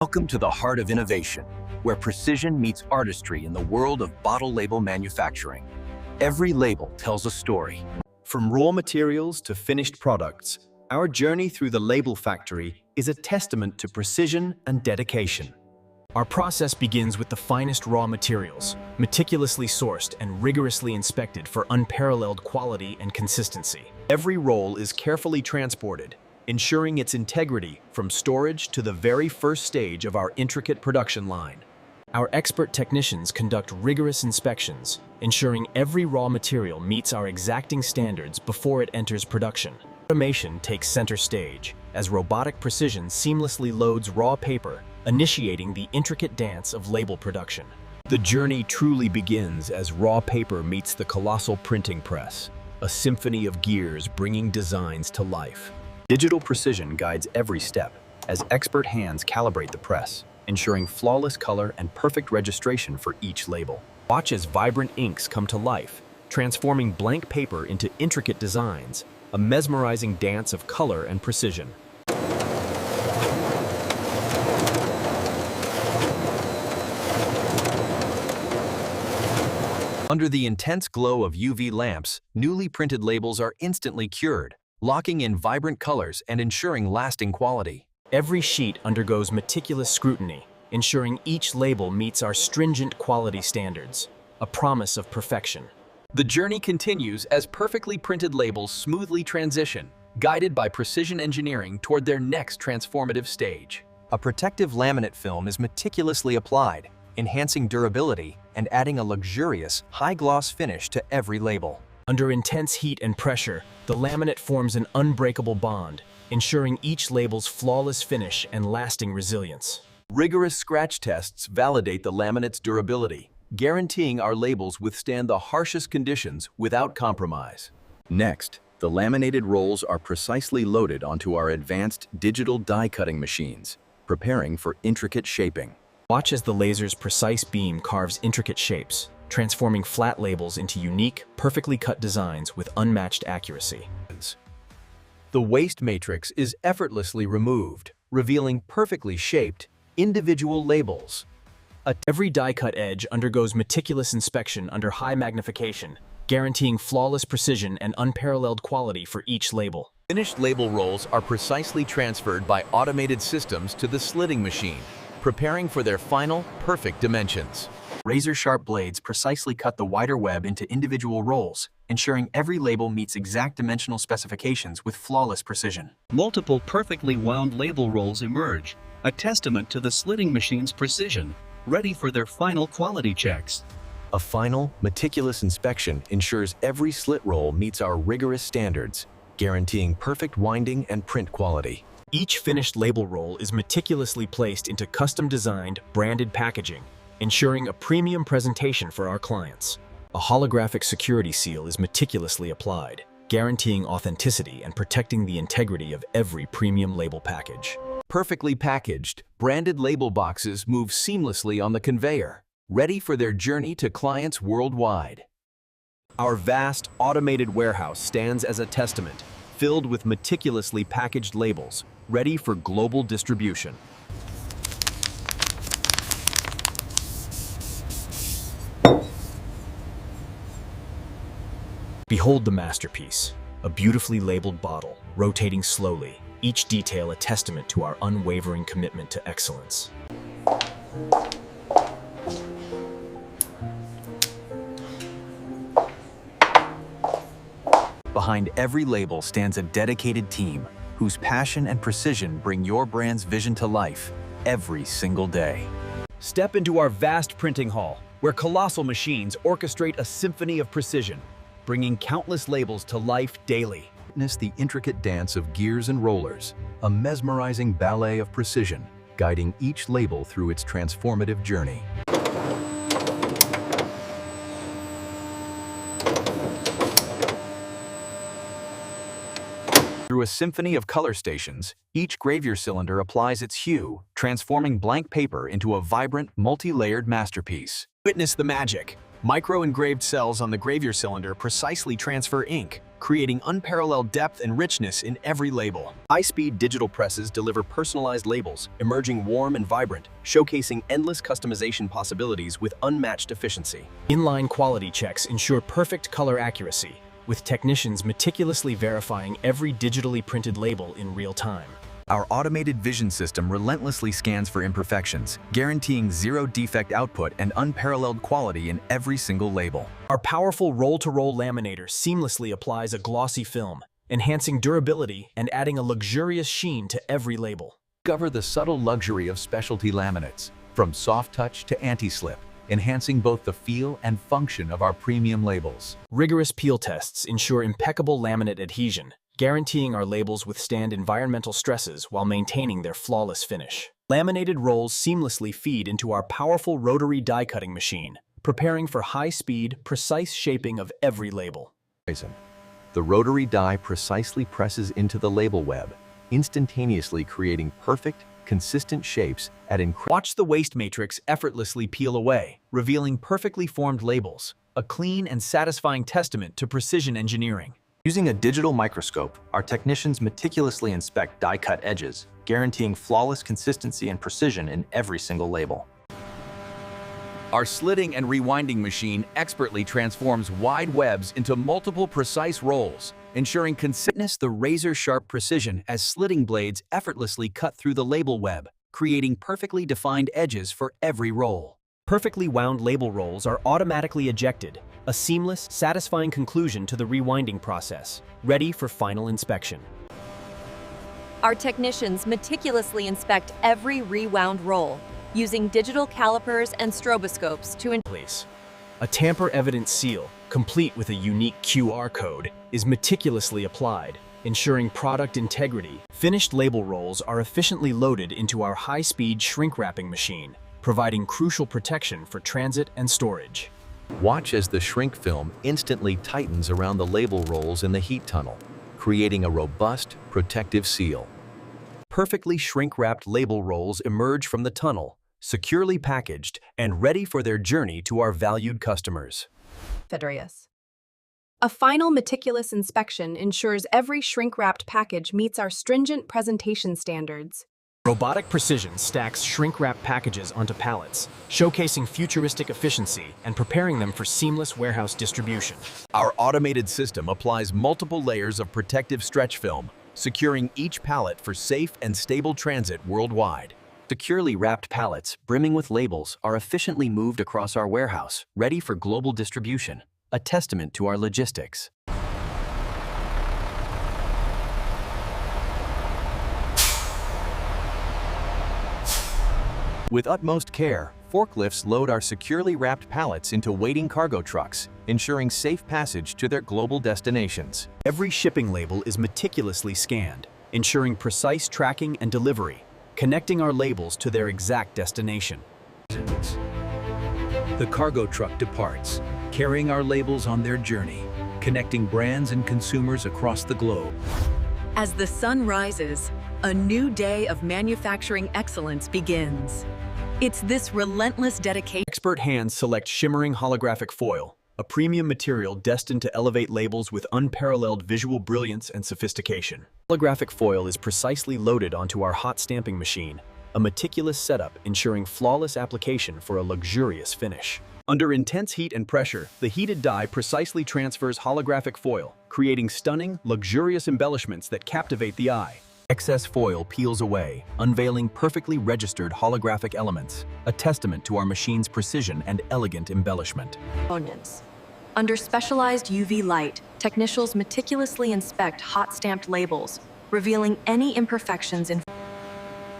Welcome to the heart of innovation, where precision meets artistry in the world of bottle label manufacturing. Every label tells a story. From raw materials to finished products, our journey through the label factory is a testament to precision and dedication. Our process begins with the finest raw materials, meticulously sourced and rigorously inspected for unparalleled quality and consistency. Every roll is carefully transported, ensuring its integrity from storage to the very first stage of our intricate production line. Our expert technicians conduct rigorous inspections, ensuring every raw material meets our exacting standards before it enters production. Automation takes center stage as robotic precision seamlessly loads raw paper, initiating the intricate dance of label production. The journey truly begins as raw paper meets the colossal printing press, a symphony of gears bringing designs to life. Digital precision guides every step as expert hands calibrate the press, ensuring flawless color and perfect registration for each label. Watch as vibrant inks come to life, transforming blank paper into intricate designs, a mesmerizing dance of color and precision. Under the intense glow of UV lamps, newly printed labels are instantly cured, locking in vibrant colors and ensuring lasting quality. Every sheet undergoes meticulous scrutiny, ensuring each label meets our stringent quality standards, a promise of perfection. The journey continues as perfectly printed labels smoothly transition, guided by precision engineering toward their next transformative stage. A protective laminate film is meticulously applied, enhancing durability and adding a luxurious, high-gloss finish to every label. Under intense heat and pressure, the laminate forms an unbreakable bond, ensuring each label's flawless finish and lasting resilience. Rigorous scratch tests validate the laminate's durability, guaranteeing our labels withstand the harshest conditions without compromise. Next, the laminated rolls are precisely loaded onto our advanced digital die-cutting machines, preparing for intricate shaping. Watch as the laser's precise beam carves intricate shapes, transforming flat labels into unique, perfectly cut designs with unmatched accuracy. The waste matrix is effortlessly removed, revealing perfectly shaped, individual labels. Every die-cut edge undergoes meticulous inspection under high magnification, guaranteeing flawless precision and unparalleled quality for each label. Finished label rolls are precisely transferred by automated systems to the slitting machine, preparing for their final, perfect dimensions. Razor-sharp blades precisely cut the wider web into individual rolls, ensuring every label meets exact dimensional specifications with flawless precision. Multiple perfectly wound label rolls emerge, a testament to the slitting machine's precision, ready for their final quality checks. A final, meticulous inspection ensures every slit roll meets our rigorous standards, guaranteeing perfect winding and print quality. Each finished label roll is meticulously placed into custom-designed, branded packaging, ensuring a premium presentation for our clients. A holographic security seal is meticulously applied, guaranteeing authenticity and protecting the integrity of every premium label package. Perfectly packaged, branded label boxes move seamlessly on the conveyor, ready for their journey to clients worldwide. Our vast, automated warehouse stands as a testament, filled with meticulously packaged labels, ready for global distribution. Behold the masterpiece, a beautifully labeled bottle, rotating slowly, each detail a testament to our unwavering commitment to excellence. Behind every label stands a dedicated team whose passion and precision bring your brand's vision to life every single day. Step into our vast printing hall, where colossal machines orchestrate a symphony of precision, bringing countless labels to life daily. Witness the intricate dance of gears and rollers, a mesmerizing ballet of precision, guiding each label through its transformative journey. Through a symphony of color stations, each gravure cylinder applies its hue, transforming blank paper into a vibrant, multi-layered masterpiece. Witness the magic. Micro-engraved cells on the gravure cylinder precisely transfer ink, creating unparalleled depth and richness in every label. High-speed digital presses deliver personalized labels, emerging warm and vibrant, showcasing endless customization possibilities with unmatched efficiency. Inline quality checks ensure perfect color accuracy, with technicians meticulously verifying every digitally printed label in real time. Our automated vision system relentlessly scans for imperfections, guaranteeing zero defect output and unparalleled quality in every single label. Our powerful roll-to-roll laminator seamlessly applies a glossy film, enhancing durability and adding a luxurious sheen to every label. Discover the subtle luxury of specialty laminates, from soft touch to anti-slip, enhancing both the feel and function of our premium labels. Rigorous peel tests ensure impeccable laminate adhesion, guaranteeing our labels withstand environmental stresses while maintaining their flawless finish. Laminated rolls seamlessly feed into our powerful rotary die cutting machine, preparing for high-speed, precise shaping of every label. The rotary die precisely presses into the label web, instantaneously creating perfect, consistent shapes at incredible. Watch the waste matrix effortlessly peel away, revealing perfectly formed labels, a clean and satisfying testament to precision engineering. Using a digital microscope, our technicians meticulously inspect die-cut edges, guaranteeing flawless consistency and precision in every single label. Our slitting and rewinding machine expertly transforms wide webs into multiple precise rolls, ensuring witness the razor-sharp precision as slitting blades effortlessly cut through the label web, creating perfectly defined edges for every roll. Perfectly wound label rolls are automatically ejected, a seamless, satisfying conclusion to the rewinding process, ready for final inspection. Our technicians meticulously inspect every rewound roll, using digital calipers and stroboscopes to place. A tamper-evident seal, complete with a unique QR code, is meticulously applied, ensuring product integrity. Finished label rolls are efficiently loaded into our high-speed shrink-wrapping machine, providing crucial protection for transit and storage. Watch as the shrink film instantly tightens around the label rolls in the heat tunnel, creating a robust, protective seal. Perfectly shrink-wrapped label rolls emerge from the tunnel, securely packaged and ready for their journey to our valued customers. Federius. A final meticulous inspection ensures every shrink-wrapped package meets our stringent presentation standards. Robotic precision stacks shrink-wrap packages onto pallets, showcasing futuristic efficiency and preparing them for seamless warehouse distribution. Our automated system applies multiple layers of protective stretch film, securing each pallet for safe and stable transit worldwide. Securely wrapped pallets, brimming with labels, are efficiently moved across our warehouse, ready for global distribution, a testament to our logistics. With utmost care, forklifts load our securely wrapped pallets into waiting cargo trucks, ensuring safe passage to their global destinations. Every shipping label is meticulously scanned, ensuring precise tracking and delivery, connecting our labels to their exact destination. The cargo truck departs, carrying our labels on their journey, connecting brands and consumers across the globe. As the sun rises, a new day of manufacturing excellence begins. It's this relentless dedication. Expert hands select shimmering holographic foil, a premium material destined to elevate labels with unparalleled visual brilliance and sophistication. Holographic foil is precisely loaded onto our hot stamping machine, a meticulous setup ensuring flawless application for a luxurious finish. Under intense heat and pressure, the heated die precisely transfers holographic foil, creating stunning, luxurious embellishments that captivate the eye. Excess foil peels away, unveiling perfectly registered holographic elements, a testament to our machine's precision and elegant embellishment. components. Under specialized UV light, technicians meticulously inspect hot-stamped labels, revealing any imperfections in.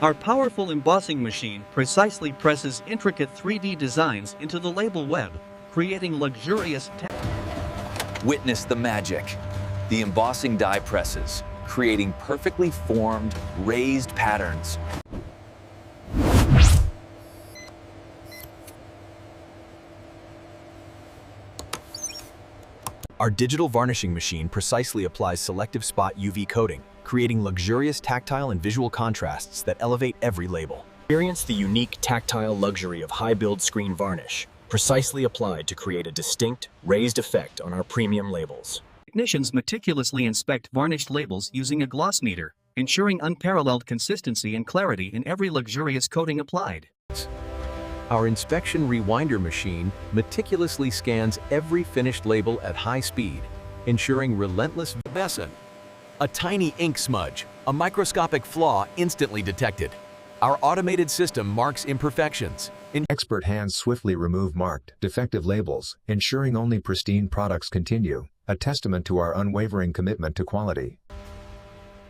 Our powerful embossing machine precisely presses intricate 3D designs into the label web, creating luxurious Witness the magic. The embossing die presses, creating perfectly formed, raised patterns. Our digital varnishing machine precisely applies selective spot UV coating, creating luxurious tactile and visual contrasts that elevate every label. Experience the unique tactile luxury of high-build screen varnish, precisely applied to create a distinct, raised effect on our premium labels. Technicians meticulously inspect varnished labels using a gloss meter, ensuring unparalleled consistency and clarity in every luxurious coating applied. Our inspection rewinder machine meticulously scans every finished label at high speed, ensuring relentless vigilance. A tiny ink smudge, a microscopic flaw instantly detected. Our automated system marks imperfections. Expert hands swiftly remove marked, defective labels, ensuring only pristine products continue, a testament to our unwavering commitment to quality.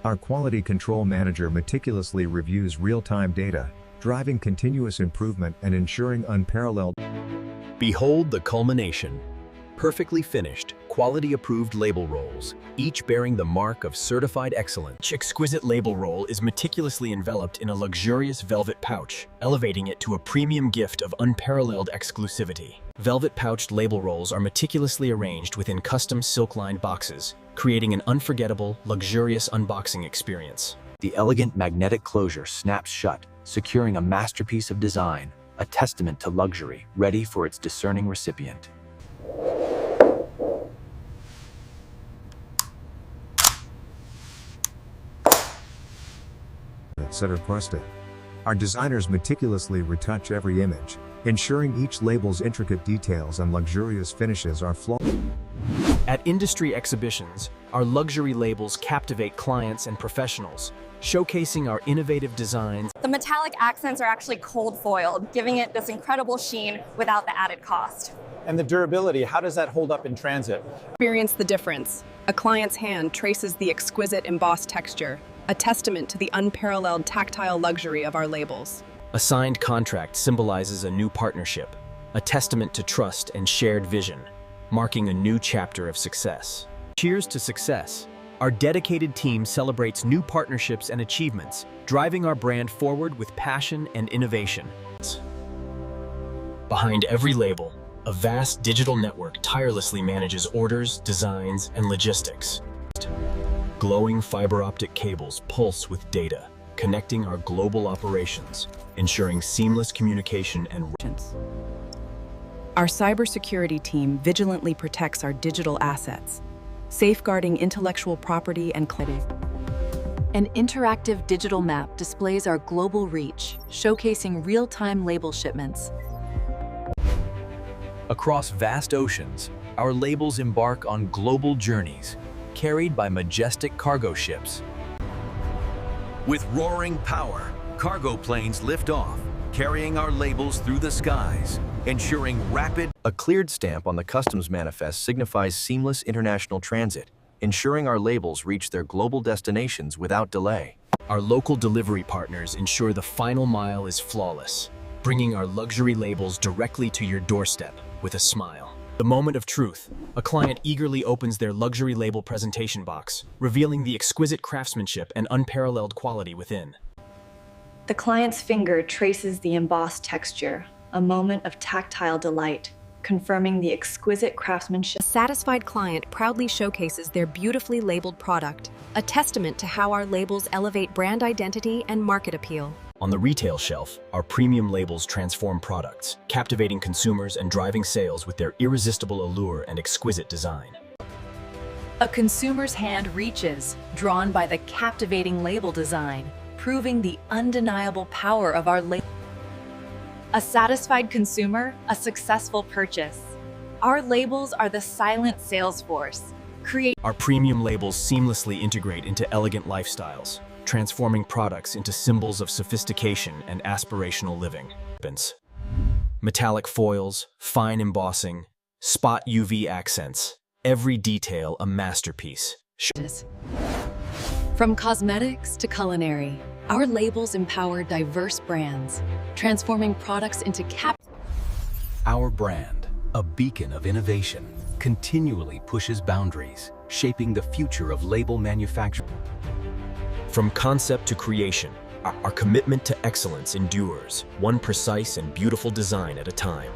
Our quality control manager meticulously reviews real-time data, driving continuous improvement and ensuring unparalleled. Behold the culmination. Perfectly finished, quality-approved label rolls, each bearing the mark of certified excellence. Each exquisite label roll is meticulously enveloped in a luxurious velvet pouch, elevating it to a premium gift of unparalleled exclusivity. Velvet-pouched label rolls are meticulously arranged within custom silk-lined boxes, creating an unforgettable, luxurious unboxing experience. The elegant magnetic closure snaps shut, securing a masterpiece of design, a testament to luxury, ready for its discerning recipient. That are requested. Our designers meticulously retouch every image, ensuring each label's intricate details and luxurious finishes are flawless. At industry exhibitions, our luxury labels captivate clients and professionals, showcasing our innovative designs. The metallic accents are actually cold foiled, giving it this incredible sheen without the added cost. And the durability, how does that hold up in transit? Experience the difference. A client's hand traces the exquisite embossed texture, a testament to the unparalleled tactile luxury of our labels. A signed contract symbolizes a new partnership, a testament to trust and shared vision, marking a new chapter of success. Cheers to success! Our dedicated team celebrates new partnerships and achievements, driving our brand forward with passion and innovation. Behind every label, a vast digital network tirelessly manages orders, designs, and logistics. Glowing fiber optic cables pulse with data, connecting our global operations, ensuring seamless communication and Our cybersecurity team vigilantly protects our digital assets, safeguarding intellectual property and clarity. An interactive digital map displays our global reach, showcasing real-time label shipments. Across vast oceans, our labels embark on global journeys, carried by majestic cargo ships. With roaring power, cargo planes lift off, carrying our labels through the skies, ensuring rapid. A cleared stamp on the customs manifest signifies seamless international transit, ensuring our labels reach their global destinations without delay. Our local delivery partners ensure the final mile is flawless, bringing our luxury labels directly to your doorstep with a smile. The moment of truth, a client eagerly opens their luxury label presentation box, revealing the exquisite craftsmanship and unparalleled quality within. The client's finger traces the embossed texture, a moment of tactile delight, confirming the exquisite craftsmanship. A satisfied client proudly showcases their beautifully labeled product, a testament to how our labels elevate brand identity and market appeal. On the retail shelf, our premium labels transform products, captivating consumers and driving sales with their irresistible allure and exquisite design. A consumer's hand reaches, drawn by the captivating label design, proving the undeniable power of our label. A satisfied consumer, a successful purchase. Our labels are the silent sales force. Our premium labels seamlessly integrate into elegant lifestyles, transforming products into symbols of sophistication and aspirational living. Metallic foils, fine embossing, spot UV accents, every detail a masterpiece. From cosmetics to culinary, our labels empower diverse brands, transforming products into Our brand, a beacon of innovation, continually pushes boundaries, shaping the future of label manufacturing. From concept to creation, our commitment to excellence endures, one precise and beautiful design at a time.